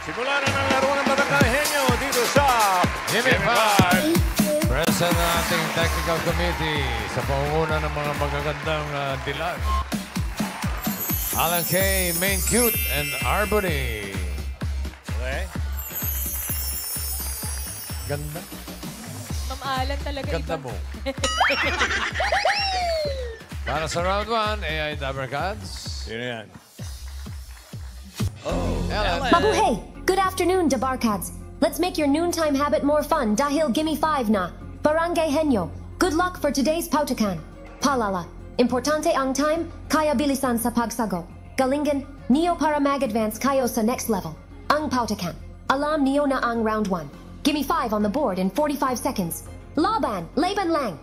Simula na ng laro ng Barangay Henyo dito sa Gimme 5. Present ang ating technical committee sa pangunguna ng mga magagandang dilag. Alan K, Main Cute, and Arbony. Okay. Ganda. Ma'am Alan talaga Ganda iba. mo. Para sa round 1, AI Dabarkads. Sino yan? Ellen. Mabuhay! Good afternoon, Dabarkads. Let's make your noontime habit more fun dahil gimme 5 na. Barangay Henyo. Good luck for today's pautakan. Paalala. Importante ang time, kaya bilisan sa pagsagot. Galingan, niyo para mag-advance kayo sa next level. Ang pautakan. Alam niyo na ang round 1. Gimme 5 on the board in 45 seconds. Laban, laban lang.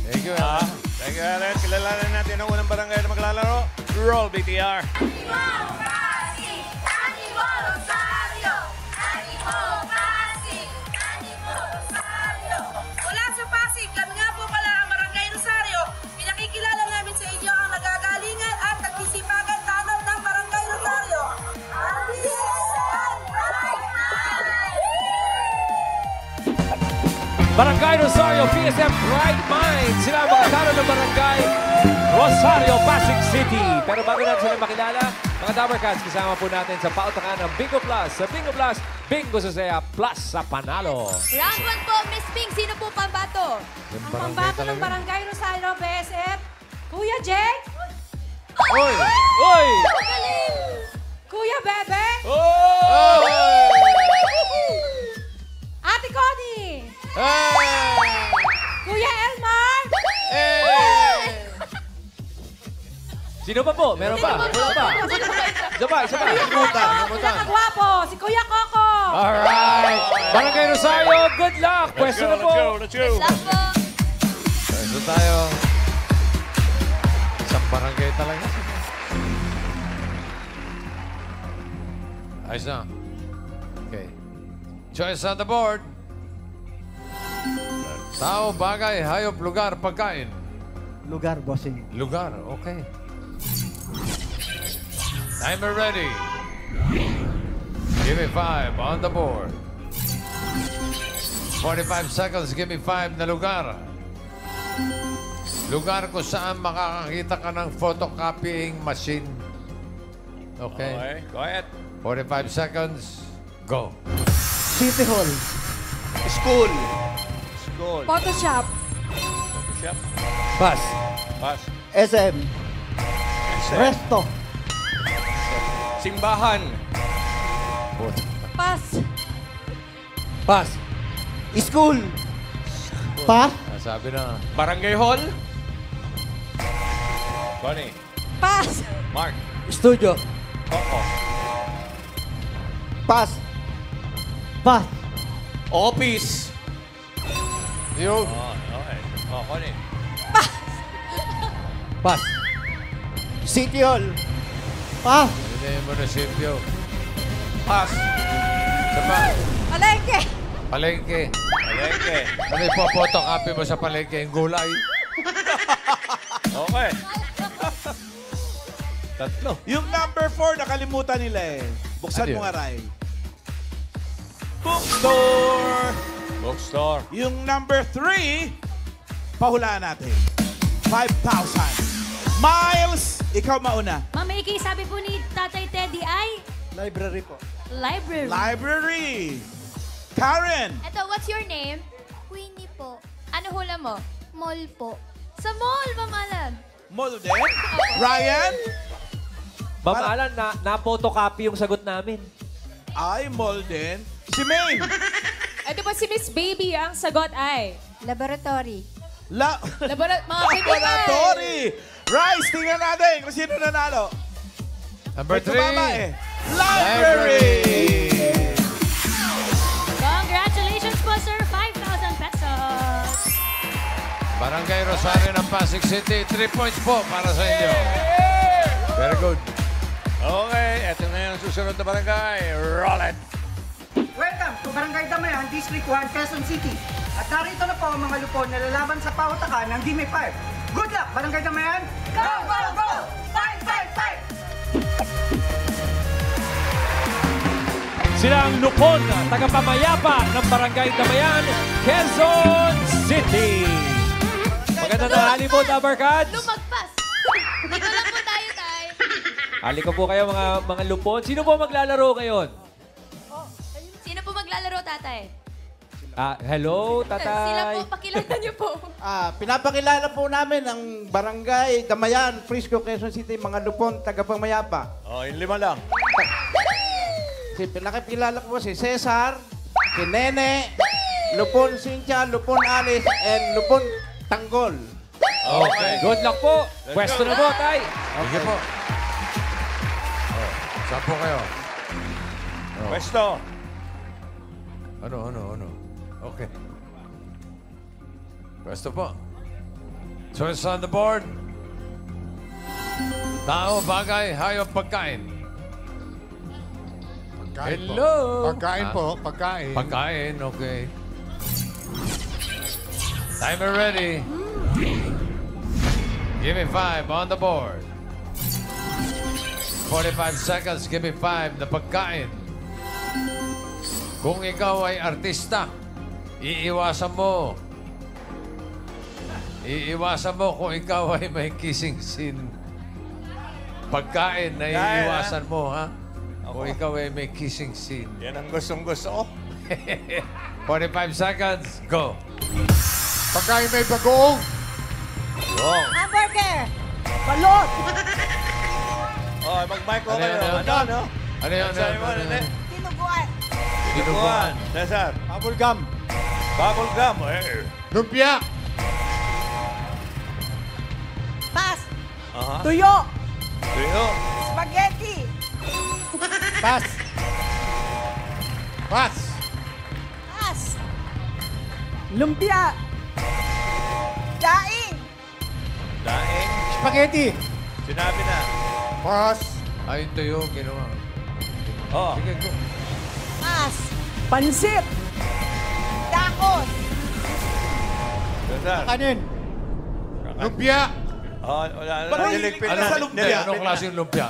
Thank you, Ellen. Thank you, Ellen. Kilalanin natin ang unang barangay na maglalaro. Roll, BTR. Mula sa Pasig, kami nga po pala ang Barangay Rosario. Pinakikilala namin sa inyo ang nagagalingan at nagsisipagan tanong ng Barangay Rosario. Barangay Rosario, PSM Bright Mind. Sila ang mga talo ng Barangay Rosario, Pasig City. Pero bago natin sila makilala, mga Dabarkads, kasama po natin sa pautakan ng Bingo Plus. Sa Bingo Plus, Bingo sa saya plus sa panalo. Round 1 po, Miss Ping. Sino po pambato? Ang pambato ng Barangay Rosario, BSF, Kuya Jay, Uy! Uy! Kuya Bebe, Oh! Ate Connie, Hey! Kuya Elmar, Sino pa po? Meron pa? Meron pa? Isa pa, isa pa. pinakagwapo, si Kuya Coco. Alright. Barangay Rosario, good luck. Let's Pwesto go, na po. let's go, let's go. Luck po. Pwesto tayo. Isang barangay talaga. Ayos na. Okay. Choice on the board. Tao, bagay, hayop, lugar, pagkain. Lugar, bossing. Lugar, okay. Timer ready. Give me 5 on the board. 45 seconds, give me 5 na lugar. Lugar kung saan makakakita ka ng photocopying machine. Okay. Okay, go ahead. 45 seconds, go. City Hall. School. School. Photoshop, Shop. Pass. Pass. SM. Resto. Simbahan. pass, Pass. School. Pa. Sabi na. Barangay Hall. Connie. pass, Mark. Studio. Coco. Pass. Pass. Office. Yun. Oh, okay. Oh, Connie. Pass. City Hall. Pa. Ano yung munisipyo? Pass. Saba. palengke, Palengke. Palengke. Ano yung photocopy mo sa palengke? Yung gulay. Okay. Tatlo. Yung number 4, nakalimutan nila eh. Buksan Ano mo yun? nga, Ray. Bookstore. Bookstore. Yung number 3, pahulaan natin. 5,000. Miles, ikaw mauna. Ma'am Iki, sabi po ni Tatay Teddy ay Library po. library. Library. Karen. Eto, what's your name? Queenie po. Ano hula mo? Mall po. Sa mall, Ma'am Alan. Mall din. Ryan. Ma'am Alan, na-photocopy yung sagot namin. Ay, mall din. Si Maine. Ito po si Miss Baby. Ang sagot ay... Laboratory. La mga kaibigan. Laboratory. Rice, tingnan natin kung sino nanalo. Number May tumama 3. eh. Library. Congratulations po, sir. 5,000 pesos. Barangay Rosario ng Pasig City. 3 points po para sa inyo. Very good. Okay, eto na yung susunod na barangay. Roll it. Welcome to Barangay Damayan, District 1, Quezon City. At narito na po ang mga lupon na lalaban sa pautakan ng Gimme 5. Good luck, Barangay Damayan! Go, go, go! Fight, fight, fight! Sila ang lupon, tagapamayapa ng Barangay Damayan, Quezon City. Magandang tanghali po, Dabarkads. Lumagpas. Dito lang po tayo, tay. Hali ko po kayo, mga lupon. Sino po maglalaro ngayon? Sino po maglalaro, tatay? Hello, Sila tatay. po, pakilala niyo po. Pinapakilala po namin ang Barangay Damayan, Frisco, Quezon City, mga lupon, tagapangmayapa. Oh, yung 5 lang. Pinakipilala ko po si Cesar, si Nene, Lupon Cynthia, Lupon Alice, and Lupon Tanggol. Okay. Good luck po. Pwesto na po, tay. Sige po. Saan po kayo? Pwesto. Ano? Okay. Pwesto po. Choice on the board. Tao, bagay, hayop, pagkain. Pagkain Hello. po. Pagkain po. Pagkain. Pagkain, okay. Timer ready. Give me 5 on the board. 45 seconds, give me 5 na pagkain. Kung ikaw ay artista, iiwasan mo kung ikaw ay may kissing scene. Pagkain na iiwasan mo, ha? Kung ikaw ay may kissing scene. Yan ang gustong-gusto ko. 45 seconds, go. Pagkain may bagoong. Wrong. Hamburger. Balot. Oh, mag-mic ko Ano kayo. yan? Ano? Ano yan? Sabi mo, Nene? Tinuguan. Dinuguan. Cesar. Bubble gum. Bubble gum. Lumpia. Pas. Aha. Tuyo. Tuyo. Spaghetti. Pass. Pass. Pas. Lumpia. Daing. Daing. Spaghetti. Sinabi na. Pass. Ay, tuyo, ginawa. Oh. Sige, go. Pas. Pansit. Tacos. Cesar. Kanin. Lumpia. Oh, wala na. Parang Niligpit ano na. sa lumpia? Anong klaseng lumpia?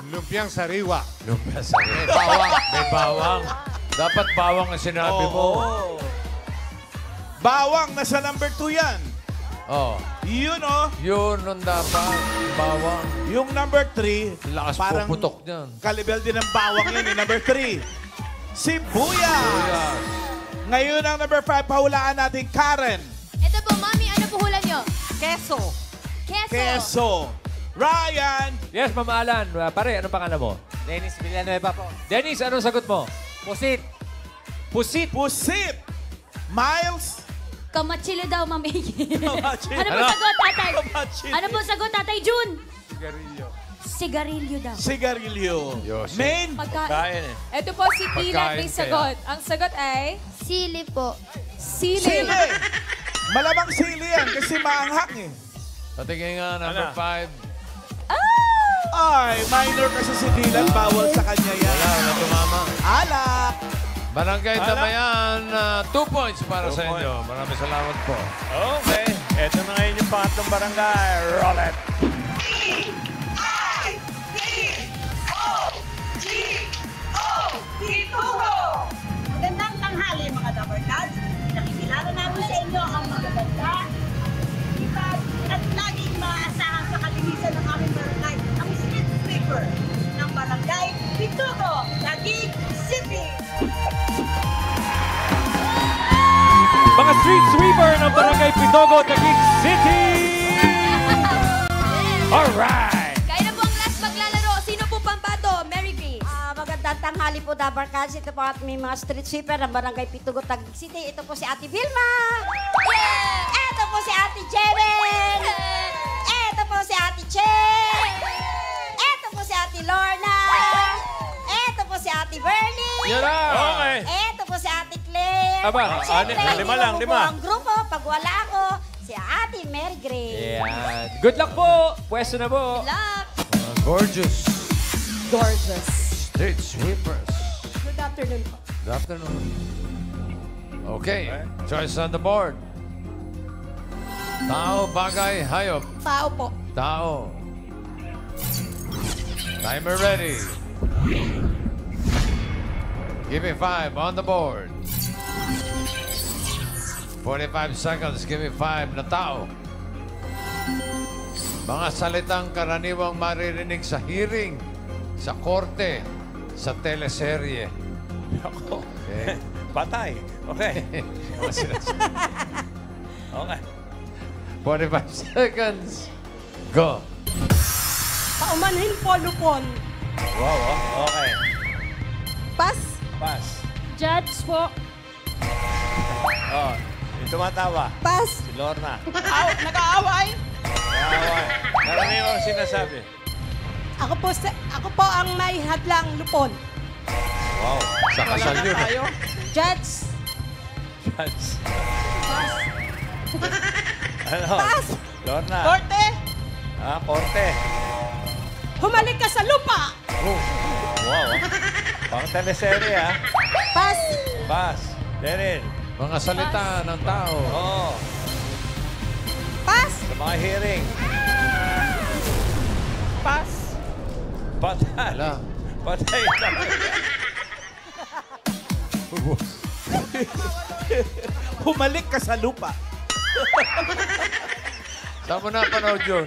Lumpiang sariwa. Lumpia sa may bawang. May bawang. Dapat bawang ang sinabi mo. Bawang, nasa number 2 yan. Oh. Yun, oh. Yun ang dapat. Bawang. Yung number 3, Lakas parang puputok niyan. kalibel din ng bawang yan, number 3. Sibuyas. Sibuyas. Ngayon ang number 5, pahulaan natin Karen. Ito po, mami, ano po hula niyo? Queso. Queso. Queso. Ryan. Yes, Mama Alan. Pare, anong pangalan mo? Dennis Villanueva po. Dennis, anong sagot mo? Pusit. Pusit. Pusit. Miles. Kamachili daw, mami. Kamachili. Ano po sagot, tatay? Kamachili. Ano po sagot, tatay Jun? Sigarilyo daw. Sigarilyo. Yossi. Main. Kain eh. Ito po si Tina Pagkain may sagot. Ang sagot ay Sili po. sili. Sili. Malamang sili yan kasi maanghang eh. Patingin nga, number Ano? 5. Ay, minor kasi si Dylan. Bawal sa kanya yan. Wala tumama. Alak. Barangay Damayan, 2 points para sa 2 inyo. Maraming salamat po. Okay. Ito na ngayon yung pangatlong barangay. Roll it. Magandang tanghali mga Dabarkads. Nakikilala namin sa inyo ang magaganda, ipag at laging maaasahan sa kalinisan ng aming barangay, ang street sweeper ng barangay Pitugo, Taguig City. Mga street sweeper ng Barangay Pitogo, Taguig City! Alright! Kaya na po ang last maglalaro. Sino po pambato? Mary Grace. Magandang tanghali po, Dabarkads. Ito po at may mga street sweeper ng Barangay Pitugo, Taguig City. Ito po si Ate Vilma. Ito po si Ate Jeren. Ito po si Ate Che. Ito po si Ate Lorna. Ito po si Ate Bernie. Yan na! Okay. Ito po si Ate Claire. Aba, Siyempre, lima lang, hindi lima. po ang grupo. Pag wala ako, si Ate Mary Grace. Yan. Good luck po! Pwesto na po. Luck. Gorgeous Gorgeous. street sweepers. Good afternoon po. Good afternoon. Okay, choice on the board. Tao, bagay, hayop. Tao po. Tao. Timer ready. Give me 5 on the board. 45 seconds. Give me 5 na tao. Mga salitang karaniwang maririnig sa hearing, sa korte, sa teleserye. Ako. Okay. Patay. Okay. Mga sinasabi. Okay. 45 seconds. Go. Paumanhin po, lupon. Wow, okay. Pas. Pass. Judge po. Oh, yung tumatawa. Pas. Si Lorna. Nag-aaway. Karaniwang sinasabi. Ako po ang may hadlang, lupon. Wow. Sa kasal yun. Judge. Chance. Ano? Pas. Lorna. Korte. Korte. Humalik ka sa lupa. Oh. Wow. Pang teleserye, ha? Pas. Pass. Daryl. Mga salita ng tao. Oo. Pas. Sa mga hearing. Pas. Patay. Wala. Patay lang. Humalik ka sa lupa. Saan mo napanood yun?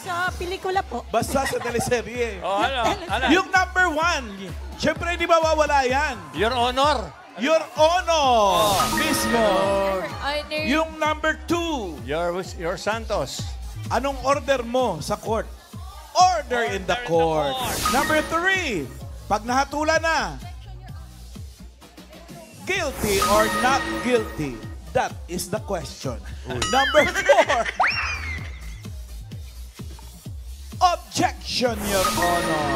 Sa pelikula po. Basta sa teleserye. Oh, ano? Yung number 1, syempre hindi mawawala yan. Your Honor. Your Honor. Mismo. Ay, Yung number 2, Your Santos. anong order mo sa court? Order in the court. Number 3, pag nahatulan na, guilty or not guilty? That is the question. Number 4, objection, Your Honor.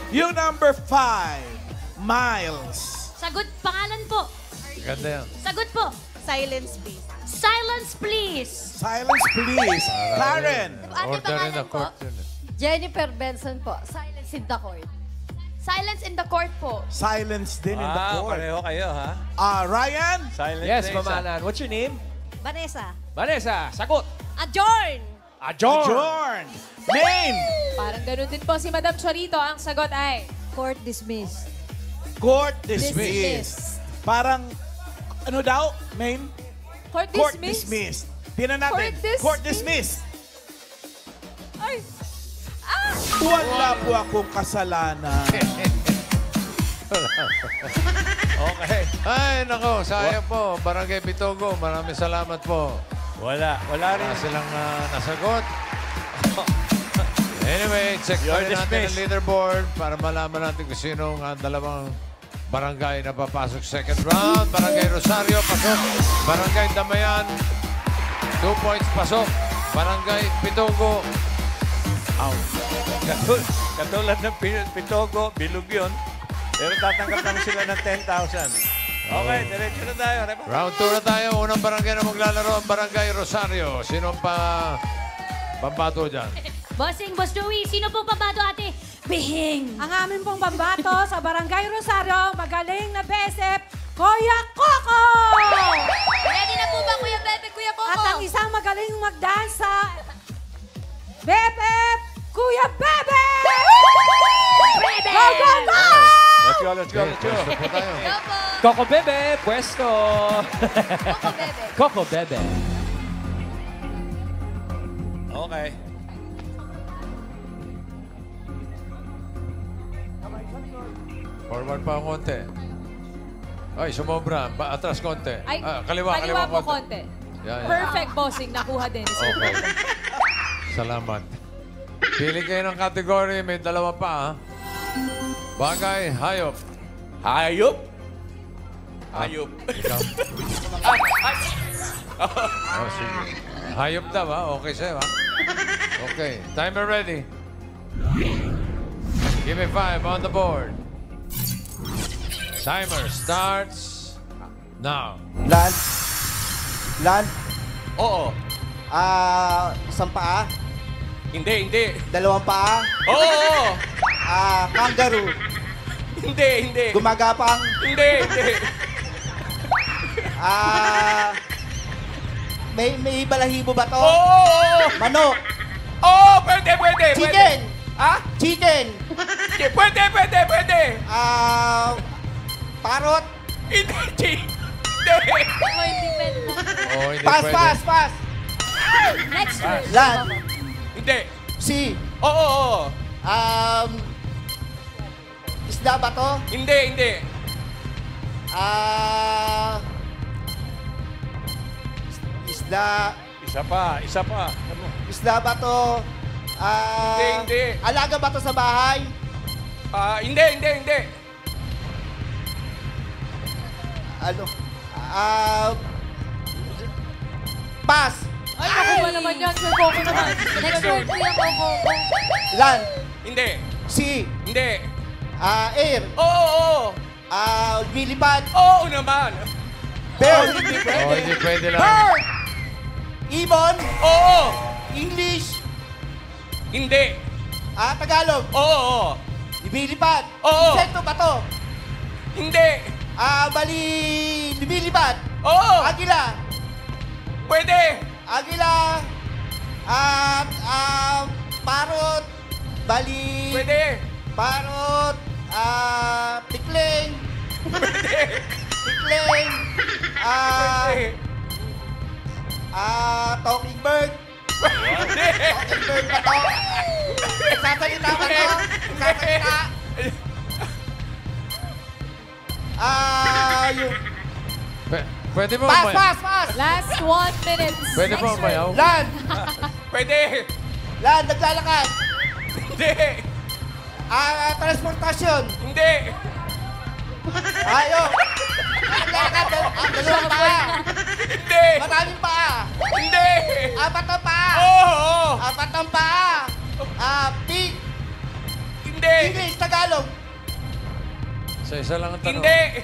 Yung number 5, Miles. Sagot, pangalan po. Ganda yan. Sagot po. Silence, please. Silence, please. Silence, please. Karen. Ano Order in pangalan the po? court yun. Jennifer Benson po. Silence in the court. Silence in the court po. Silence din in the court. Pareho kayo, ha? Ryan. Silent Yes, na isa. Mamanan. What's your name? Vanessa. Vanessa, sagot. Adjourn. Adjourn. Name. Parang ganun din po si Madam Chorito. Ang sagot ay... Court dismissed. Court dismissed. Parang, ano daw, main? Court Court dismissed. dismissed. Tingnan natin. Court dismissed. Ay. Wala po akong kasalanan. Okay. Ay, nako, sayang po. Barangay Bitogo, maraming salamat po. Wala rin. Wala silang nasagot. Anyway, check You're pa rin natin ang dismissed. leaderboard para malaman natin kung sinong dalawang barangay na papasok second round. Barangay Rosario, pasok. Barangay Damayan, 2 points, pasok. Barangay Bitogo, out. Katulad ng Pitogo, bilog yun. Pero tatanggap naman sila ng 10,000. Okay, diretso na tayo. Round 2 na tayo. Unang barangay na maglalaro ang Barangay Rosario. Sino pa pambato dyan? Bossing, Boss Joey, sino po pabato, ate? Bihing. Ang amin pong pambato sa Barangay Rosario, magaling na besep, Kuya Coco! Ready na po ba, Kuya Bebe, Kuya Coco? At ang isang magaling magdansa, Bebe, Kuya Bebe! Bebe! Go, go, go! Let's go, let's go, let's go. Pwesto po tayo. Go po. Coco Bebe, pwesto. Coco Bebe. Coco Bebe. Okay. Forward pa ang konti. Ay, sumobra. Atras konti. Ay, Kaliwa po konti. Yan, yan. Perfect bossing. Nakuha din. Okay. Salamat. Pili kayo ng category. May dalawa pa, ha? Bagay, hayop. Hayop? Hayop. Ikaw. Oh, sige. Hayop daw, ha? Okay sa'yo, ha? Okay. Timer ready. Give me 5 on the board. Timer starts now. Land. Land. Oo. Isang paa. Hindi. Dalawang paa. Oo. Kangaroo. Hindi. Gumagapang. Hindi. May balahibo ba to? Oo. Manok. Oo, pwede. Chicken. Ha? Chicken. Pwede. Parot. Hindi. Oh, hindi pwede na. Oh, hindi Pass, pwede. pass, pass. Next word. Land. Hindi. Sea. Oo. Isda ba to? Hindi. Isda. Isa pa. Isda ba to? Hindi. Alaga ba to sa bahay? Hindi. Ano? Pass. Ay, nakuha naman yan. Sir Coco naman. Next word, Kuya Coco. Land. Hindi. Sea. Hindi. Air. Oo. Bilipad. Oo naman. Bird. Hindi Oh, pwede. hindi pwede lang. Bird. Ibon. Oo. English. Hindi. Tagalog. Oo. Bilipad. Oo. Insekto ba to? Hindi. Bilipad. Oo. Agila. Pwede. Agila. Parot. Pwede. Parot. Tikling. Pwede. Tikling. Pwede. Talking bird. Pwede. Talking bird ba to? Nagsasalita ba to? Nagsasalita? Yung... Pwede mo Pass, umayaw? pass, pass! Last 1 minute. Pwede mo Next umayaw? word. Land! Pwede. Land, naglalakad! Hindi. Transportasyon! Hindi. Ayo! Naglalakad! Dalawang paa! Hindi. Maraming paa! Hindi. Apat na paa! Oo. Apat ng paa! Pig! Hindi. English, Tagalog! Sa isa lang ang tanong. Hindi.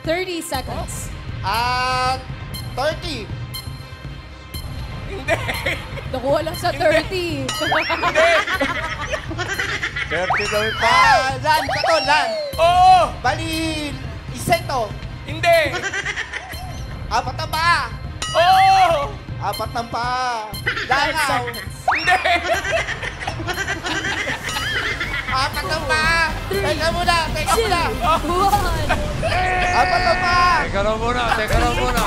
30 seconds. 30! Hindi. Nakuha lang sa 30. Hindi. 30 daw yung pa. Land ba to? Land! Oo. Bali, insekto! Hindi. Apat na paa! Oo. Apat ng paa! Langaw! Hindi. Apat ng paa! Teka muna! One. Apat ng paa! Teka raw muna.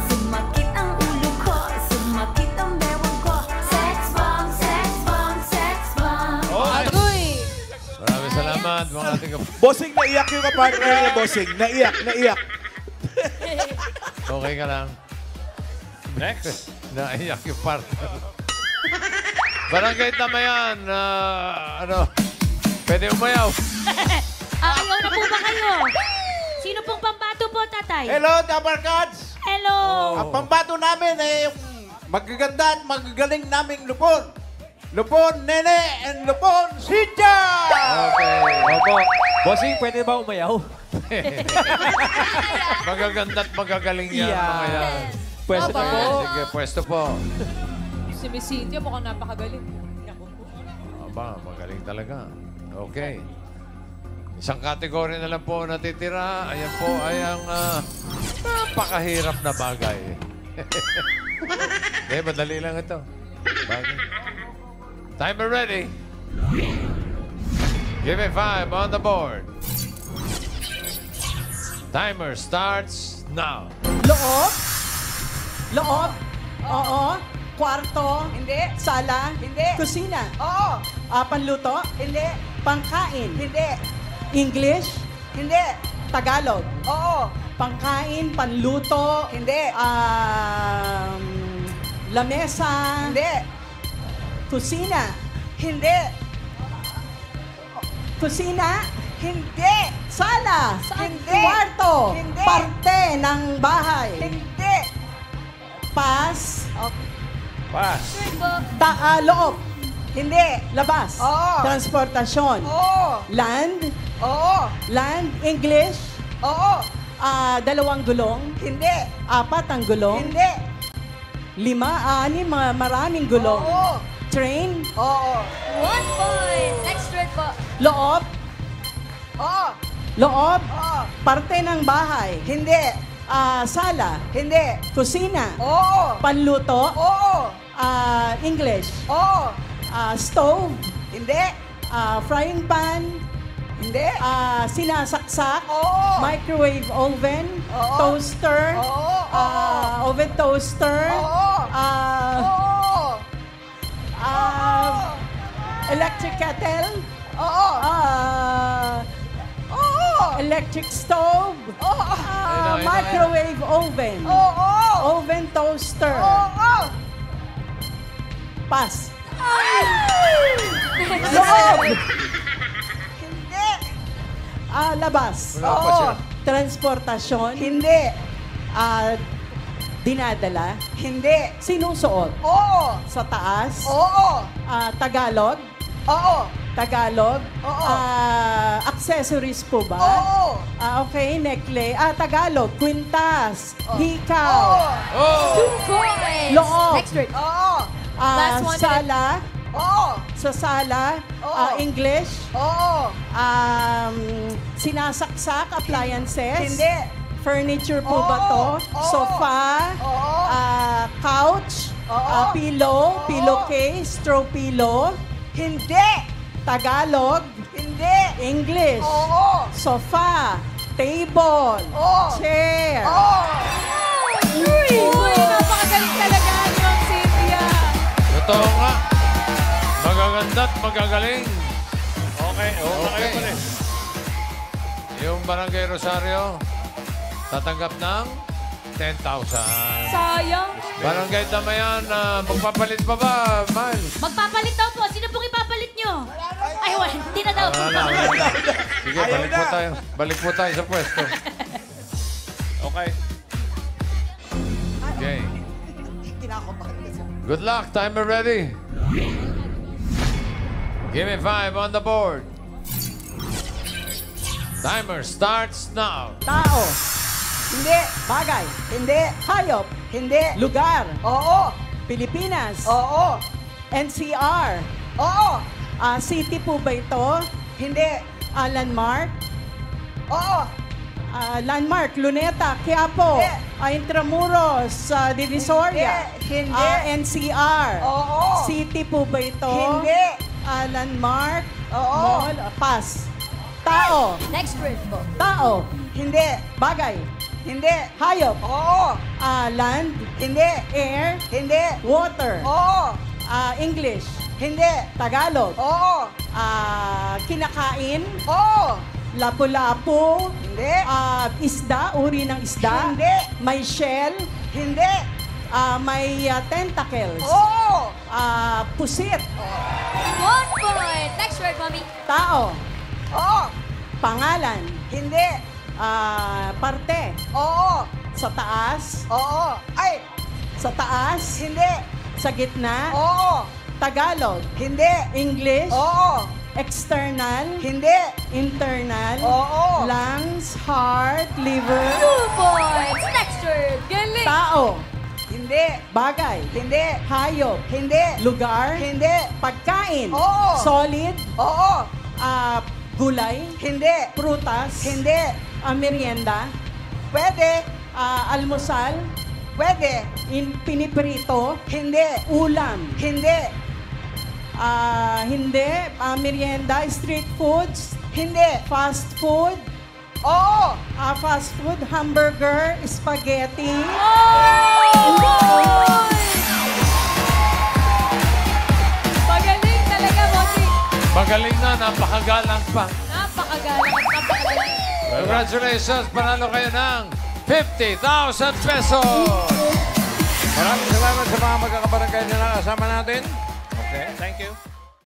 Sumakit ang ulo ko, sumakit ang bewang ko. Sex bomb, sex bomb, sex bomb. Agoy! Maraming salamat mga ating Bossing, naiyak yung kapartner niya, bossing. Naiyak. Okay ka lang. Next. Naiyak yung partner. Barangay Tamayan, pwede umayaw. Ayaw na po ba kayo? Sino pong pambato po, tatay? Hello, Dabar Cards! Hello. Ang pambato namin ay yung magaganda at magagaling naming lupon. Lupon Nene and Lupon Sinja! Okay. Opo. Bossing, pwede ba umayaw? Magaganda at magagaling yan, mga yan. Pwesto na po. Sige, pwesto po. Si Miss Cynthia mukhang napakagaling. Aba, magaling talaga. Okay. Isang kategory na lang po natitira. Ayan po ay ang napakahirap na bagay. Madali lang ito. Bagay. Timer ready. Give me 5 on the board. Timer starts now. Loob? Loob? Oo. Kwarto? Hindi. Sala? Hindi. Kusina? Oo. Panluto? Hindi. Pangkain? Hindi. English? Hindi. Tagalog? Oo. Pangkain, panluto? Hindi. Lamesa? Hindi. Kusina? Hindi. Kusina? Hindi. Sala? Hindi. Kwarto? Hindi. Parte ng bahay? Hindi. Pass? Pass. Loob? Hindi. Labas? Oo. Transportasyon? Oo. Land? Oo. Land? English? Oo. 2 gulong? Hindi. 4 ang gulong? Hindi. 5, 6, maraming gulong? Oo. Train? Oo. 1 point. Next word po. Loob? Oo. Loob? Oo. Parte ng bahay? Hindi. Sala? Hindi. Kusina? Oo. Panluto? Oo. English? Oo. Stove? Hindi. Frying pan? Hindi. Sinasaksak. Oo. Microwave oven. Oo. Toaster. Oo. Oven toaster. Oo. Oo. Electric kettle. Oo. Oo. Electric stove. Oo. Microwave oven. Oo. Oven toaster. Oo. Pass. Loob. Hindi. Labas. Wala pa siya. Transportasyon. Hindi. Dinadala. Hindi. Sinusuot. Oo. Sa taas. Oo. Tagalog. Oo. Tagalog. Oo. Accessories po ba? Oo. Okay, necklace. Tagalog. Quintas. Hikaw. Oo. 2 points. Loob. Next word. Oo. Last one. Sala. Oo. Sa sala. Oo. English. Oo. Sinasaksak. Appliances. Hindi. Furniture po Oo. ba to? Oo. Sofa. Oo. Couch. Oo. Pillow. Oo. Pillowcase. Straw pillow. Hindi. Tagalog. Hindi. English. Oo. Sofa. Table. Oo. Chair. Oo. Uy, napakagaling talaga ni Ma'am Cynthia. Totoo nga. Magaganda at magagaling. Okay, kayo pa rin. Yung Barangay Rosario, tatanggap ng 10,000. Sayang. Barangay Damayan, magpapalit pa ba, Mal? Magpapalit daw po. Sino pong ipapalit nyo? Ay, wala. Hindi na daw. Wala na. Sige, balik po tayo. Balik po tayo sa pwesto. Okay. Okay. Good luck. Timer ready. Give me 5 on the board. Timer starts now. Tao. Hindi. Bagay. Hindi. Hayop. Hindi. Lugar. Oo. Pilipinas. Oo. NCR. Oo. City po ba ito? Hindi. Landmark. Oo. Landmark. Luneta. Quiapo. Intramuros. Divisoria. Hindi. NCR. Oo. City po ba ito? Hindi. Landmark. Oo. Mall. Pass. Tao. Next word po. Tao. Hindi. Bagay. Hindi. Hayop. Oo. Land. Hindi. Air. Hindi. Water. Oo. English. Hindi. Tagalog. Oo. Kinakain. Oo. Lapu-lapu. Hindi. Isda. Uri ng isda. Hindi. May shell. Hindi. May tentacles. Oo. Pusit. 1 point. Next word, Mommy. Tao. Oo. Pangalan. Hindi. Parte. Oo. Sa taas. Oo. Ay. Sa taas. Hindi. Sa gitna. Oo. Tagalog. Hindi. English. Oo. External. Hindi. Internal. Oo. Lungs. Heart. Liver. 2 points. Next word. Galing. Tao. Hindi. Bagay. Hindi. Hayop. Hindi. Lugar. Hindi. Pagkain. Oo. Solid. Oo. Gulay. Hindi. Prutas. Hindi. Merienda. Pwede. Almusal. Pwede. Piniprito. Hindi. Ulam. Hindi. Hindi. Merienda. Street foods. Hindi. Fast food. Oo. Fast food. Hamburger. Spaghetti. Magaling talaga, Mommy. Magaling na, napakagalang pa. Napakagaling at napakagaling. Congratulations, panalo kayo ng 50,000 pesos. Maraming salamat sa mga magkakabarangay na nakasama natin. Okay, thank you.